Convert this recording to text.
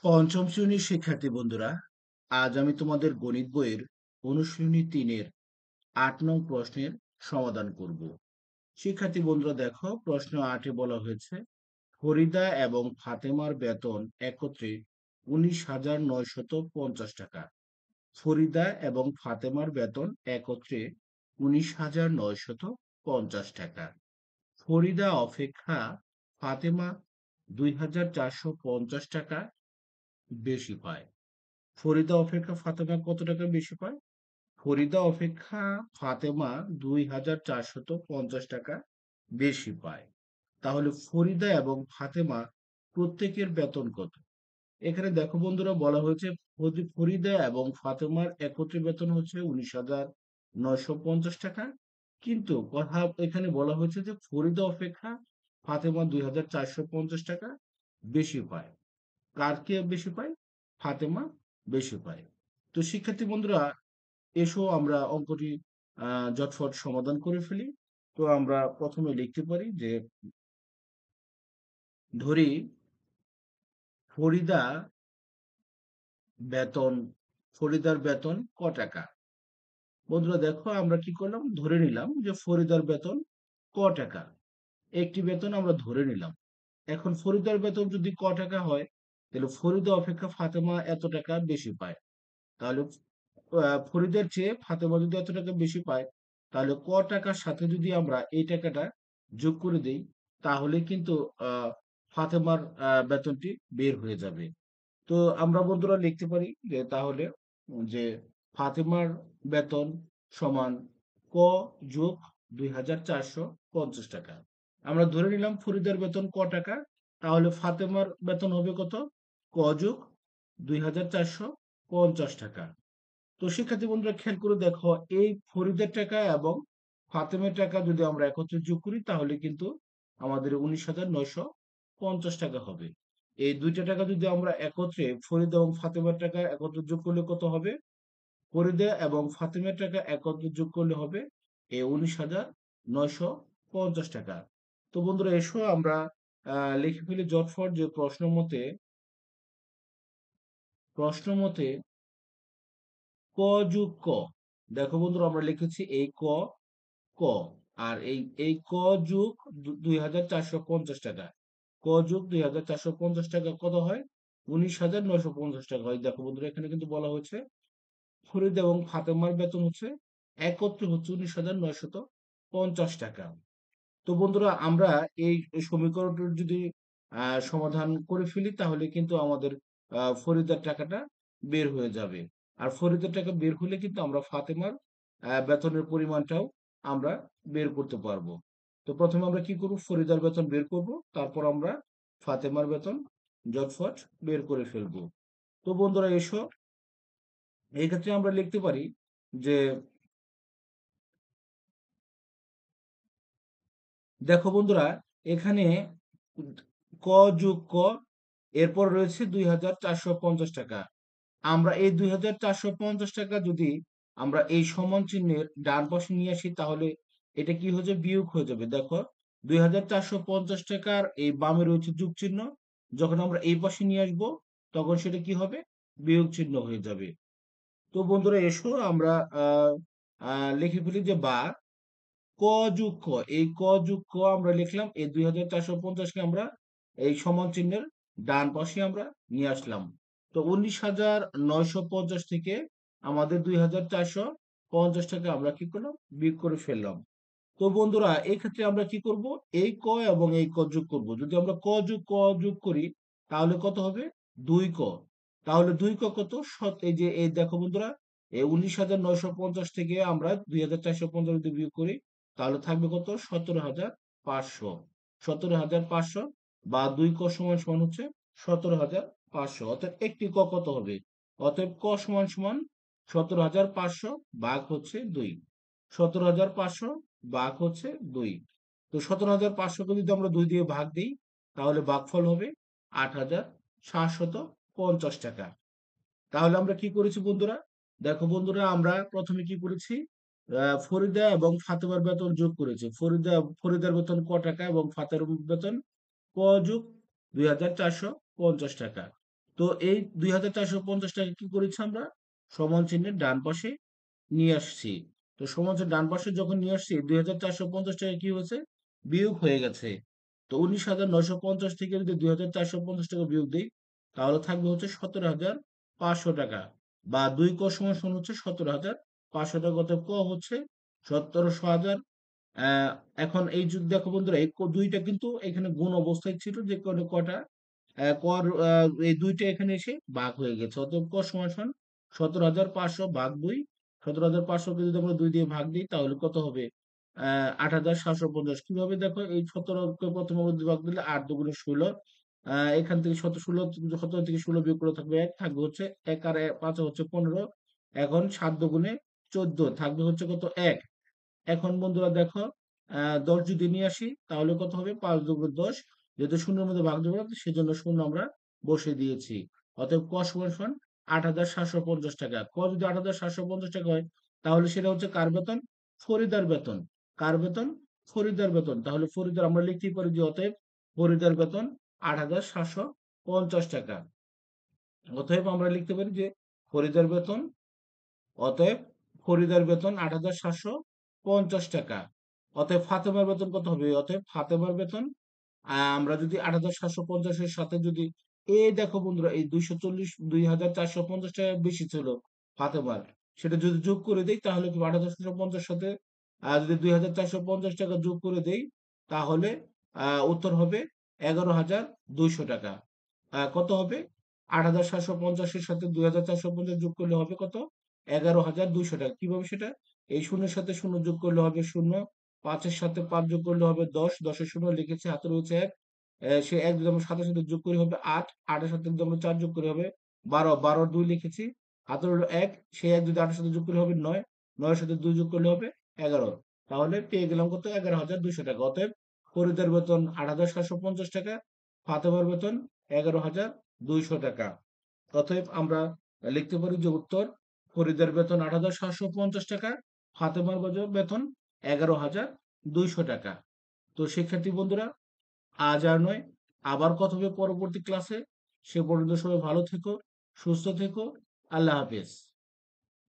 পঞ্চম শ্রেণীর শিক্ষার্থী বন্ধুরা, আজ আমি তোমাদের গণিত বইয়ের অনুশীলনী ৩-এর ৮ নং প্রশ্নের সমাধান করব। শিক্ষার্থী বন্ধুরা দেখো, প্রশ্ন ৮-এ বলা হয়েছে ফরিদা এবং ফাতেমার বেতন একত্রে ১৯,৯৫০ টাকা। ফরিদা এবং ফাতেমার বেতন একত্রে ১৯,৯৫০ টাকা। ফরিদা অপেক্ষা ফাতেমা ২,৪৫০ টাকা বেশি পায়। ফরিদা অপেক্ষা ফাতেমা কত টাকা বেশি পায়? ফরিদা অপেক্ষা ফাতেমা ২,৪৫০ টাকা বেশি পায়। তাহলে ফরিদা এবং ফাতেমা প্রত্যেকের বেতন কত? এখানে দেখো বন্ধুরা, বলা হয়েছে ফরিদা এবং ফাতেমার একত্রে বেতন হচ্ছে ১৯,৯৫০ টাকা। কিন্তু কথা এখানে বলা হয়েছে যে ফরিদা অপেক্ষা ফাতেমা ২,৪৫০ টাকা বেশি পায়। কার কে বেশি পায়? ফাতেমা বেশি পায়। তো শিক্ষার্থী বন্ধুরা, এসো আমরা অঙ্কটি ঝটফট সমাধান করে ফেলি। তো আমরা প্রথমে লিখতে পারি যে ধরি ফরিদা বেতন ফরিদার বেতন ক টাকা। বন্ধুরা দেখো, আমরা কি করলাম, ধরে নিলাম যে ফরিদার বেতন ক টাকা। একটি বেতন আমরা ধরে নিলাম। এখন ফরিদার বেতন যদি ক টাকা হয়, তাহলে ফরিদা অপেক্ষা ফাতেমা এত টাকা বেশি পায়। তাহলে ফরিদের চেয়ে ফাতেমা যদি এত টাকা বেশি পায়, তাহলে ক টাকার সাথে যদি আমরা এই টাকাটা যোগ করে দেই, তাহলে কিন্তু ফাতেমার বেতনটি বের হয়ে যাবে। তো আমরা বন্ধুরা লিখতে পারি যে তাহলে যে ফাতেমার বেতন সমান ক যোগ ২,৪৫০ টাকা। আমরা ধরে নিলাম ফরিদের বেতন ক টাকা, তাহলে ফাতেমার বেতন হবে কত? ক যোগ ২,৪৫০ টাকা। তো শিক্ষার্থী বন্ধুরা খেয়াল করে দেখো, এই ফরিদের টাকা এবং ফাতেমের টাকা যদি আমরা একত্রে যোগ করি, তাহলে কিন্তু আমাদের ১৯,৯৫০ টাকা হবে। এই দুইটা টাকা যদি আমরা একত্রে ফরিদ এবং ফাতেমার টাকা একত্রে যোগ করলে কত হবে? ফরিদা এবং ফাতেমার টাকা একত্রে যোগ করলে হবে এই ১৯,৯৫০ টাকা। তো বন্ধুরা এসো আমরা লিখে ফেলি জটফট যে প্রশ্ন মতে ক যোগ ক। দেখো বন্ধুরা, আমরা লিখেছি এই ক, ক, আর এই ক যোগ ২,৪৫০ টাকা। ক যোগ ২,৪৫০ টাকা কত হয়? ১৯,৯৫০ টাকা হয়। দেখো বন্ধুরা, এখানে কিন্তু বলা হয়েছে ফরিদ এবং ফাতেমার বেতন হচ্ছে একত্রে হচ্ছে ১৯,৯৫০ টাকা। তো বন্ধুরা, আমরা এই সমীকরণটির যদি সমাধান করে ফেলি, তাহলে কিন্তু আমাদের ফরিদার টাকাটা বের হয়ে যাবে। আর ফরিদার টাকা বের হলে কিন্তু আমরা ফাতেমার বেতনের পরিমাণটাও আমরা বের করতে পারবো। তো প্রথমে আমরা কি করব, ফরিদার বেতন বের করব, তারপর আমরা ফাতেমার বেতন জটফট বের করে ফেলবো। তো বন্ধুরা এসো, এই ক্ষেত্রে আমরা লিখতে পারি যে দেখো বন্ধুরা, এখানে ক যোগ ক, এরপর রয়েছে ২,৪৫০ টাকা। আমরা এই ২,৪৫০ টাকা যদি আমরা এই সমান চিহ্নের ডান পাশে নিয়ে আসি, তাহলে এটা কি হয়ে যাবে? বিয়োগ হয়ে যাবে। দেখো, ২,৪৫০ টাকার এই বামে রয়েছে যোগ চিহ্ন, যখন আমরা এই পাশে নিয়ে আসবো, তখন সেটা কি হবে? বিয়োগ চিহ্ন হয়ে যাবে। তো বন্ধুরা এসো আমরা আহ আহ লিখে ফেলি যে বা ক যোগ ক। এই ক যোগ ক আমরা লিখলাম, এই ২,৪৫০ কে আমরা এই সমান চিহ্নের ডান পাশে আমরা নিয়ে আসলাম। তো ১৯,৯৫০ থেকে আমাদের ২,৪৫০ টাকা আমরা কি করলাম? বিয়োগ করে ফেললাম। তো বন্ধুরা এই ক্ষেত্রে আমরা কি করব? এই ক এবং এই ক যোগ করব। যদি আমরা ক যোগ ক যোগ করি, তাহলে কত হবে? ২ ক। তাহলে ২ ক কত? এই দেখো বন্ধুরা, এই ১৯,৯৫০ থেকে আমরা ২,৪৫০ যদি বিয়োগ করি, তাহলে থাকবে কত? ১৭,৫০০। ১৭,৫০০ বা ২ ক সমান সমান হচ্ছে ১৭,৫০০। অর্থাৎ একটি ক কত হবে? অতএব ক সমান সমান ১৭,৫০০ ভাগ হচ্ছে ২। ১৭,৫০০ ভাগ হচ্ছে ২। তো ১৭,৫০০ কে যদি আমরা ২ দিয়ে ভাগ দিই, তাহলে ভাগফল হবে ৮,৭৫০ টাকা। তাহলে আমরা কি করেছি বন্ধুরা? দেখো বন্ধুরা, আমরা প্রথমে কি করেছি? ফরিদা এবং ফাতেমার বেতন যোগ করেছি। ফরিদার বেতন ক টাকা এবং ফাতেমার বেতন ক যোগ ২,৪৫০ টাকা। তো এই ২,৪৫০ টাকা কি করেছি আমরা? সমান চিহ্নের ডান পাশে নিয়ে আসছি। তো সমান চিহ্নের ডান পাশে যখন নিয়ে আসছি ২,৪৫০ টাকা কি হয়েছে? বিয়োগ হয়ে গেছে। তো ১৯,৯৫০ থেকে যদি ২,৪৫০ টাকা বিয়োগ দেই, তাহলে থাকবে হচ্ছে ১৭,৫০০ টাকা। বা ২ ক সমান সমান হচ্ছে ১৭,৫০০ টাকা। অতএব ক হচ্ছে ১৭,০০০। এখন এই দেখো বন্ধুরা, এই ২ টা কিন্তু এখানে গুণ অবস্থায় ছিল, যে কটা কর এই ২ টা এখানে এসে ভাগ হয়ে গেছে। অতএব ক সমান সমান ১৭,৫০০ ভাগ ২। ১৭,৫০০ কে যদি আমরা ২ দিয়ে ভাগ দিই তাহলে কত হবে? ৮,৭৫০। কিভাবে দেখো, এই ১৭ কে প্রথমে আমরা ২ ভাগ দিলে ৮ দুগুণে ১৬। এখান থেকে ১৭ থেকে ১৬ বিয়োগ করে থাকবে ১, থাকবে হচ্ছে ১ আর ৫ হচ্ছে ১৫। এখন ৭ দুগুণে ১৪, থাকবে হচ্ছে কত? ১। এখন বন্ধুরা দেখো, ১০ যদি নিয়ে আসি তাহলে কত হবে? ৫ দুগুণ ১০। যেহেতু শূন্যের মধ্যে ভাগ দেবো না, সেজন্য শূন্য আমরা বসিয়ে দিয়েছি। অতএব ক সমান সমান ৮,৭৫০ টাকা। ক যদি ৮,৭৫০ টাকা হয়, তাহলে সেটা হচ্ছে কার বেতন? ফরিদার বেতন। কার বেতন? ফরিদার বেতন। তাহলে ফরিদার আমরা লিখতেই পারি যে অতএব ফরিদার বেতন ৮,৭৫০ টাকা। অতএব আমরা লিখতে পারি যে ফরিদার বেতন অতএব ফরিদার বেতন ৮,৭৫০ টাকা। অতএব ফাতেমার বেতন কত হবে? অতএব ফাতেমার বেতন, আমরা যদি ৮,৭৫০ এর সাথে যদি এই দেখো বন্ধুরা, এই ২,৪৫০ টাকা বেশি ছিল ফাতেমার, সেটা যদি যোগ করে দেই তাহলে কি ৮,৭৫০ সাথে যদি ২,৪৫০ টাকা যোগ করে দেই, তাহলে উত্তর হবে ১১,২০০ টাকা। কত হবে? ৮,৭৫০ এর সাথে ২,৪৫০ যোগ করলে হবে কত? ১১,২০০ টাকা। কিভাবে সেটা? এই শূন্যের সাথে শূন্য যোগ করলে হবে শূন্য, ৫ এর সাথে ৫ যোগ করলে হবে ১০, ১০ এর শূন্য লিখেছি, হাতে রয়েছে ১। সে ১ যদি আমরা ৭ এর সাথে যোগ করি হবে ৮, ৮ এর সাথে যদি আমরা ৪ যোগ করি হবে ১২, ১২ আর ২ লিখেছি, হাতে রইল ১, সেই ১ যদি ৮ এর সাথে যোগ করি হবে ৯, ৯ এর সাথে ২ যোগ করলে হবে ১১। তাহলে পেয়ে গেলাম কত? ১১,২০০ টাকা। অতএব ফরিদের বেতন ৮,৭৫০ টাকা, ফাতেমার বেতন ১১,২০০ টাকা। অতএব আমরা লিখতে পারি যে উত্তর ফরিদের বেতন ৮,৭৫০ টাকা, ফাতেমার বেতন ১১,২০০ টাকা। তো শিক্ষার্থী বন্ধুরা, আজ আর নয়, আবার কথা হবে পরবর্তী ক্লাসে। সে পর্যন্ত সবাই ভালো থেকো, সুস্থ থেকো। আল্লাহ হাফেজ।